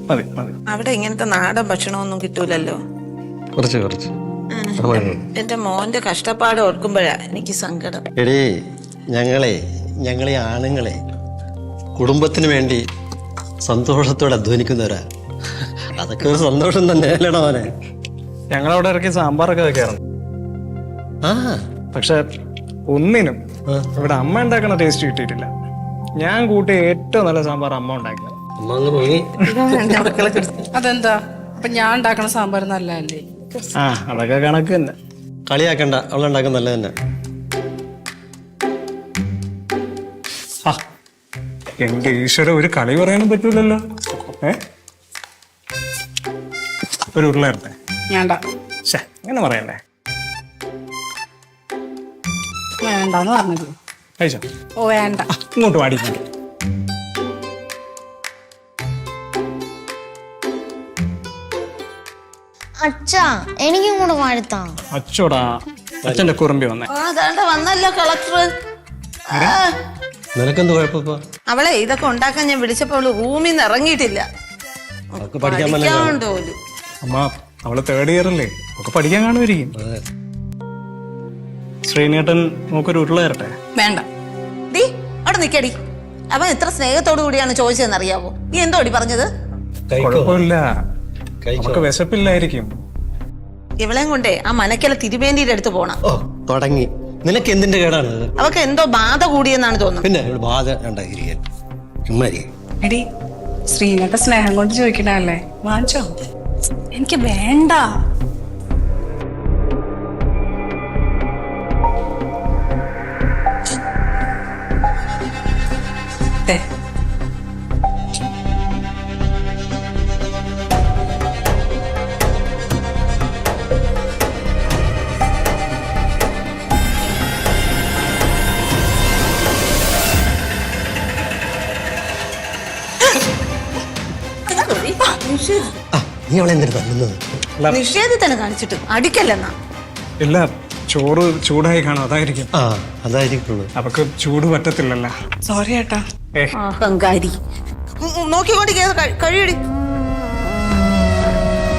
മതി മതി. അവിടെ ഇങ്ങനത്തെ നാടൻ ഭക്ഷണമൊന്നും കിട്ടൂലല്ലോ. കുറച്ച് കുറച്ച്. എന്റെ മോന്റെ കഷ്ടപ്പാട് ഓർക്കുമ്പോഴാ എനിക്ക് സങ്കടം. എടീ ഞങ്ങളെ ആണുങ്ങളെ കുടുംബത്തിന് വേണ്ടി സന്തോഷത്തോടെ അധ്വാനിക്കുന്നവരാ. അതൊക്കെ ഒരു സന്തോഷം തന്നെ അല്ലേടാ മോനെ. ഞങ്ങളവിടെ ഇറക്കി സാമ്പാറൊക്കെ വെക്കാറുണ്ട്. ആ പക്ഷെ ഒന്നിനും ഇവിടെ അമ്മ ഉണ്ടാക്കുന്ന ടേസ്റ്റ് കിട്ടിയിട്ടില്ല. ഞാൻ കൂട്ടിയ ഏറ്റവും നല്ല സാമ്പാർ അമ്മ ഉണ്ടാക്കിയത്. അമ്മ അങ്ങ് പോയി. അതെന്താ? അപ്പൊ ഞാൻ ഉണ്ടാക്കണ സാമ്പാർ നല്ലതല്ലേ? ആ അതൊക്കെ കണക്ക് തന്നെ. കളിയാക്കണ്ട, അവളുണ്ടാക്കുന്ന നല്ല തന്നെ. ആ എന്റെ ഈശ്വര, ഒരു കളി പറയാനും പറ്റൂലല്ലോ. ഒരു ഉരുളയറട്ടെ? വേണ്ട. ശേ, അങ്ങനെ പറയല്ലേ. വേണ്ടെന്ന് പറഞ്ഞത്. കഴിച്ചോ? ഓ വേണ്ട. ഇങ്ങോട്ട് വാടിക്കൊണ്ട്. അച്ഛാ എനിക്കും കൂടെ വാഴ്ത്താ. അച്ചോടാ, അച്ഛന്റെ കുറുമ്പി വന്നേ. വന്നല്ലോ കളക്ടർ. നിനക്കെന്ത് കുഴപ്പ? അവളെ ഇതൊക്കെ ഉണ്ടാക്കാൻ ഞാൻ വിളിച്ചപ്പോ അവള് റൂമിൽ നിന്ന് ഇറങ്ങിയിട്ടില്ല. പഠിക്കാനുണ്ടോ? അമ്മ അവള് തേർഡ് ഇയർ അല്ലേ, ഒക്കെ പഠിക്കാൻ കാണുമായിരിക്കും. ശ്രീനേട്ടൻ നോക്കൊരു ഉരുള തരട്ടെ? വേണ്ട. ഡി അവിടെ നിക്കടി. അവൻ എത്ര സ്നേഹത്തോടു കൂടിയാണ് ചോദിച്ചതെന്ന് അറിയാവോ? നീ എന്തോടി പറഞ്ഞത്? കുഴപ്പമില്ല, നമുക്ക് വിശപ്പില്ലായിരിക്കും. ഇവളെയും കൊണ്ടേ ആ മനക്കല തിരുവേണ്ടിയുടെ അടുത്ത് പോണം. ഓ തുടങ്ങി. നിനക്ക് എന്തിന്റെ കേടാണ്? അവക്ക് എന്തോ ബാധ കൂടിയെന്നാണ് തോന്നുന്നത്. പിന്നെ ബാധ ഉണ്ടായിരിക്കാൻ ചുമ്മാരി. എടി, ശ്രീനേട്ട സ്നേഹം കൊണ്ട് ചോദിക്കണല്ലേ, വാങ്ങിച്ചോ? എനിക്ക് വേണ്ട. നീ അവളെ എന്തിനു തല്ലുന്നത്? നിഷേധത്തിന് കാണിച്ചിട്ട് അടിക്കല്ലെന്നാ. ഇല്ല, ചോറ് ചൂടായി കാണും, അതായിരിക്കും. ആ അതായിരിക്കുള്ളൂ. അവക്ക് ചൂട് പറ്റത്തില്ലല്ലോ. സോറി ഏട്ടാ. അഹങ്കാരി. നോക്കിക്കൊണ്ട് കഴിയടി.